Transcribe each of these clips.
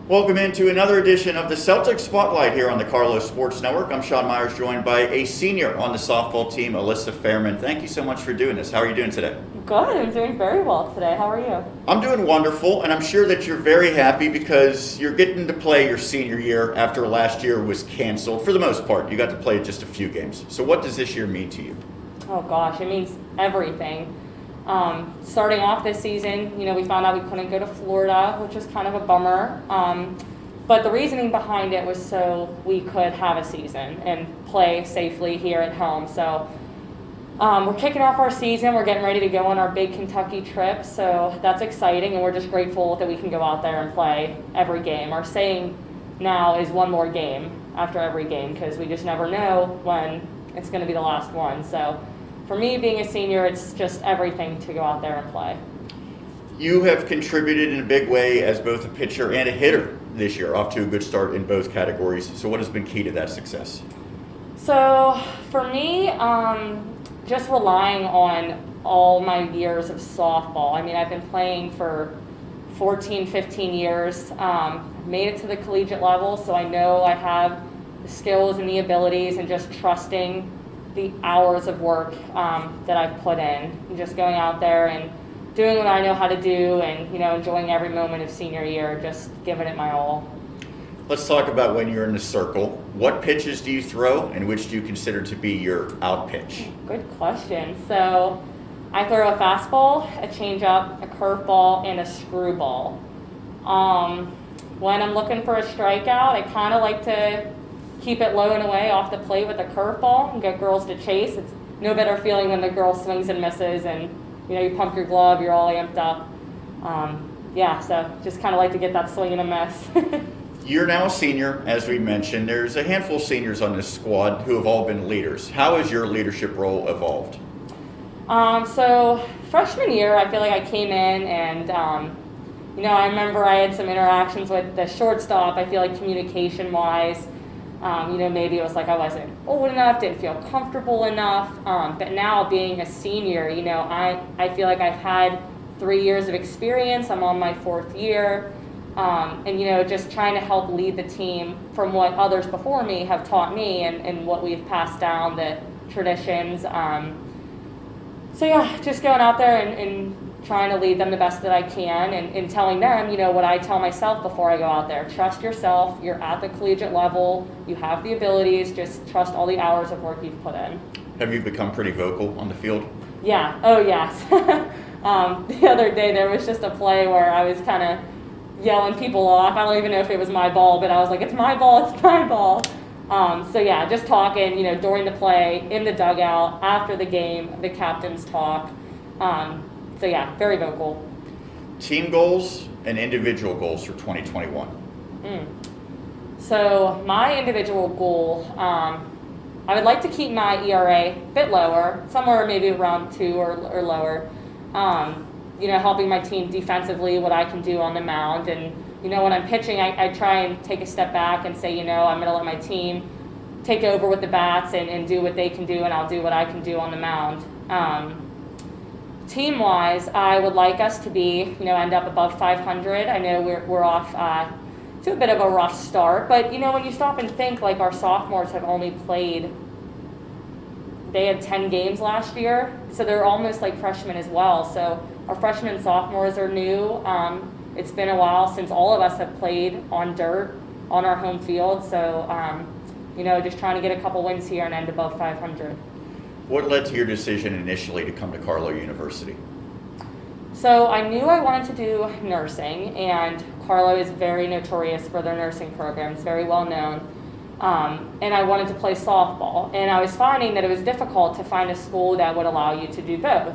Welcome into another edition of the Celtics Spotlight here on the Carlow Sports Network. I'm Sean Meyers, joined by a senior on the softball team, Alysa Fairman. Thank you so much for doing this. How are you doing today? Good. I'm doing very well today. How are you? I'm doing wonderful, and I'm sure that you're very happy because you're getting to play your senior year after last year was canceled. For the most part, you got to play just a few games. So what does this year mean to you? Oh gosh, it means everything. Starting off this season, we found out we couldn't go to Florida, which was kind of a bummer. But the reasoning behind it was so we could have a season and play safely here at home. So we're kicking off our season. We're getting ready to go on our big Kentucky trip. So that's exciting, and we're just grateful that we can go out there and play every game. Our saying now is one more game after every game because we just never know when it's going to be the last one. So for me, being a senior, it's just everything to go out there and play. You have contributed in a big way as both a pitcher and a hitter this year, off to a good start in both categories. So what has been key to that success? So for me, just relying on all my years of softball. I mean, I've been playing for 14, 15 years, made it to the collegiate level, so I know I have the skills and the abilities, and just trusting the hours of work that I've put in, and just going out there and doing what I know how to do, and enjoying every moment of senior year, just giving it my all. Let's talk about when you're in the circle. What pitches do you throw, and which do you consider to be your out pitch? Good question. So I throw a fastball, a changeup, a curveball, and a screwball. When I'm looking for a strikeout, I kind of like to keep it low and away off the plate with a curveball and get girls to chase. It's no better feeling when the girl swings and misses, and you pump your glove, you're all amped up. So just kind of like to get that swing and a miss. You're now a senior, as we mentioned. There's a handful of seniors on this squad who have all been leaders. How has your leadership role evolved? So freshman year, I feel like I came in and, I remember I had some interactions with the shortstop. I feel like communication-wise, maybe it was like I wasn't old enough, didn't feel comfortable enough. But now being a senior, I feel like I've had 3 years of experience. I'm on my 4th year. And just trying to help lead the team from what others before me have taught me, and what we've passed down, the traditions. Just going out there and trying to lead them the best that I can, and telling them, what I tell myself before I go out there. Trust yourself. You're at the collegiate level. You have the abilities. Just trust all the hours of work you've put in. Have you become pretty vocal on the field? Yeah. Oh, yes. The other day there was just a play where I was kind of yelling people off. I don't even know if it was my ball, but I was like, it's my ball, it's my ball. Just talking, during the play, in the dugout, after the game, the captains talk. Very vocal. Team goals and individual goals for 2021. So my individual goal, I would like to keep my ERA a bit lower, somewhere maybe around 2 or lower. Helping my team defensively, what I can do on the mound. And, when I'm pitching, I try and take a step back and say, I'm going to let my team take over with the bats and do what they can do, and I'll do what I can do on the mound. Team-wise, I would like us to be, end up above 500. I know we're off to a bit of a rough start, but, when you stop and think, like, our sophomores have only played, they had 10 games last year, so they're almost like freshmen as well. So our freshmen and sophomores are new. It's been a while since all of us have played on dirt on our home field. So, just trying to get a couple wins here and end above 500. What led to your decision initially to come to Carlow University? So I knew I wanted to do nursing, and Carlow is very notorious for their nursing programs, very well known. And I wanted to play softball, and I was finding that it was difficult to find a school that would allow you to do both.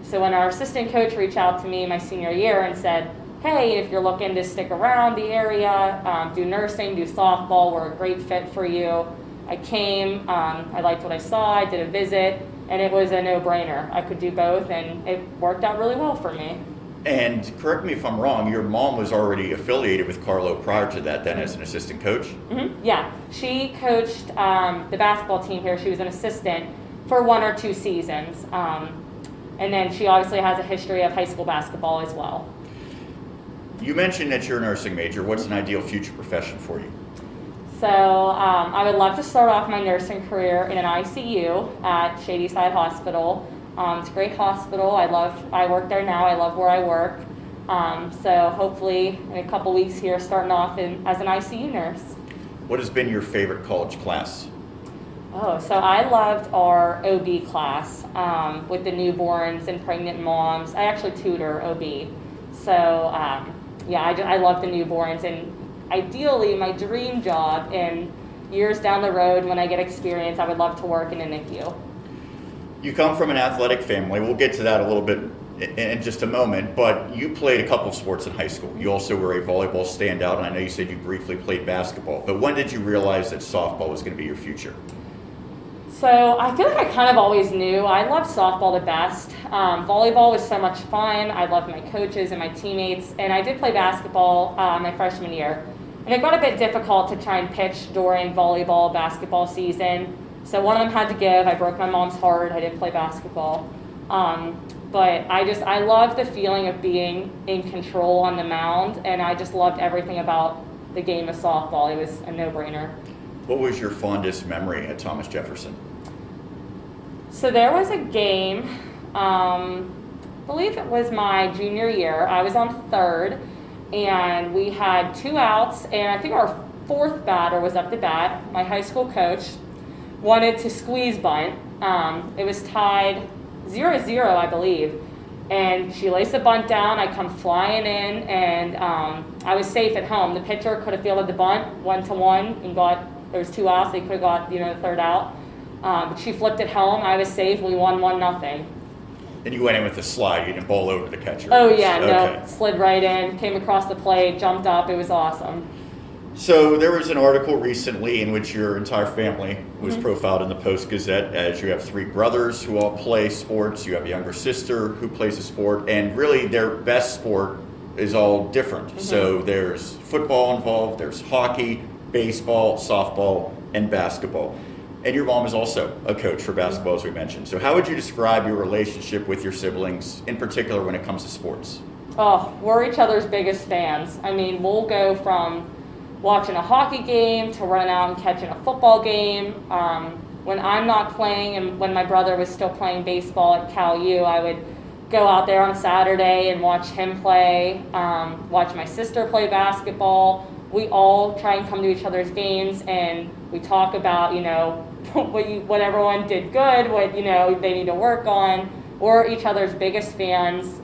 So when our assistant coach reached out to me my senior year and said, hey, if you're looking to stick around the area, do nursing, do softball, we're a great fit for you. I came, I liked what I saw, I did a visit, and it was a no-brainer. I could do both, and it worked out really well for me. And correct me if I'm wrong, your mom was already affiliated with Carlow prior to that then as an assistant coach? Mm-hmm. Yeah, she coached the basketball team here. She was an assistant for 1 or 2 seasons. And then she obviously has a history of high school basketball as well. You mentioned that you're a nursing major. What's an ideal future profession for you? So I would love to start off my nursing career in an ICU at Shadyside Hospital. It's a great hospital. I work there now. I love where I work. So hopefully in a couple weeks here, starting off as an ICU nurse. What has been your favorite college class? Oh, so I loved our OB class with the newborns and pregnant moms. I actually tutor OB. So yeah, I love the newborns, and ideally my dream job in years down the road when I get experience, I would love to work in a NICU. You come from an athletic family. We'll get to that a little bit in just a moment, but you played a couple of sports in high school. You also were a volleyball standout, and I know you said you briefly played basketball, but when did you realize that softball was going to be your future? So I feel like I kind of always knew. I loved softball the best. Volleyball was so much fun. I loved my coaches and my teammates, and I did play basketball my freshman year. And it got a bit difficult to try and pitch during volleyball, basketball season. So one of them had to give. I broke my mom's heart. I didn't play basketball. But I loved the feeling of being in control on the mound, and I just loved everything about the game of softball. It was a no-brainer. What was your fondest memory at Thomas Jefferson? So there was a game, I believe it was my junior year. I was on third, and we had 2 outs, and I think our fourth batter was up to bat. My high school coach wanted to squeeze bunt. It was tied 0-0, I believe. And she lays the bunt down. I come flying in, and I was safe at home. The pitcher could have fielded the bunt 1-1 and there was 2 outs. They could have got the third out. But she flipped it home. I was safe. We won 1-0. And you went in with a slide. You didn't bowl over the catcher. Oh yeah, okay. No, slid right in, came across the plate, jumped up. It was awesome. So there was an article recently in which your entire family was profiled in the Post-Gazette, as you have 3 brothers who all play sports. You have a younger sister who plays a sport, and really their best sport is all different. So there's football involved, there's hockey, baseball, softball, and basketball. And your mom is also a coach for basketball, as we mentioned. So how would you describe your relationship with your siblings, in particular when it comes to sports? Oh, we're each other's biggest fans. I mean, we'll go from watching a hockey game to running out and catching a football game. When I'm not playing, and when my brother was still playing baseball at Cal U, I would go out there on a Saturday and watch him play, watch my sister play basketball. We all try and come to each other's games, and we talk about, what everyone did good, what, they need to work on. We're each other's biggest fans.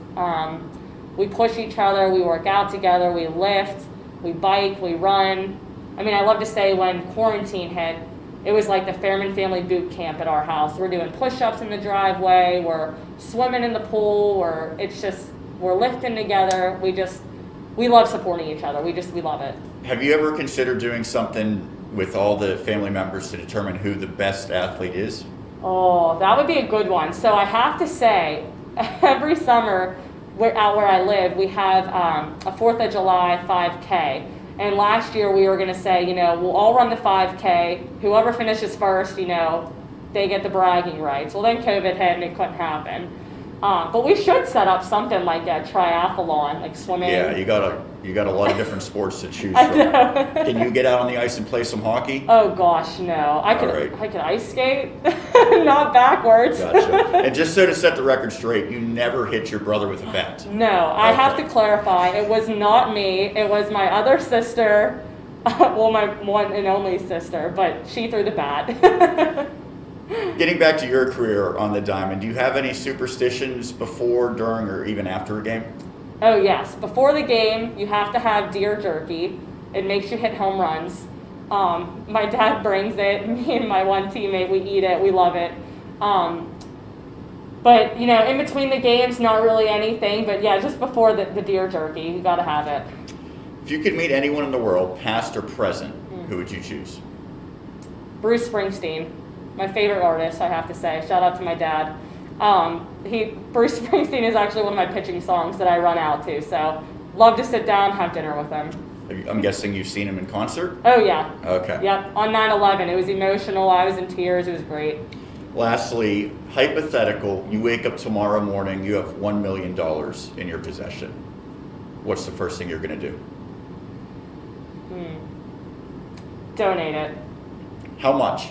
We push each other, we work out together, we lift, we bike, we run. I mean, I love to say when quarantine hit, it was like the Fairman family boot camp at our house. We're doing push-ups in the driveway, we're swimming in the pool, we're lifting together. We love supporting each other. We love it. Have you ever considered doing something with all the family members to determine who the best athlete is? Oh, that would be a good one. So I have to say, every summer out where I live, we have a 4th of July 5K. And last year we were going to say, we'll all run the 5K. Whoever finishes first, they get the bragging rights. Well, then COVID hit and it couldn't happen. But we should set up something like a triathlon, like swimming. Yeah, you got a lot of different sports to choose I from. know. Can you get out on the ice and play some hockey? Oh gosh, no. I could ice skate, not backwards. Gotcha. And just so to set the record straight, you never hit your brother with a bat. No, I have to clarify. It was not me. It was my other sister, my one and only sister, but she threw the bat. Getting back to your career on the diamond, do you have any superstitions before, during, or even after a game? Oh yes, before the game you have to have deer jerky. It makes you hit home runs. My dad brings it. Me and my one teammate, we eat it. We love it. But in between the games, not really anything. But yeah, just before the deer jerky, you got to have it. If you could meet anyone in the world, past or present, who would you choose? Bruce Springsteen, my favorite artist, I have to say. Shout out to my dad. Bruce Springsteen is actually one of my pitching songs that I run out to, so love to sit down, have dinner with him. I'm guessing you've seen him in concert? Oh yeah. Okay. Yep, on 9/11. It was emotional, I was in tears, it was great. Lastly, hypothetical, you wake up tomorrow morning, you have $1 million in your possession. what's the first thing you're going to do? Donate it. How much?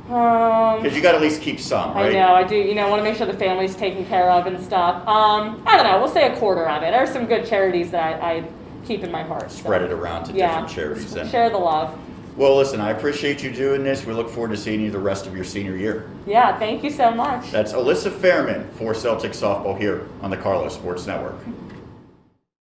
Because you got to at least keep some, right? I know, I do. Want to make sure the family's taken care of and stuff. I don't know. We'll say a quarter of it. There's some good charities that I keep in my heart. Spread it around to different charities then. Share the love. Well, listen, I appreciate you doing this. We look forward to seeing you the rest of your senior year. Yeah, thank you so much. That's Alysa Fairman for Celtics softball here on the Carlow Sports Network.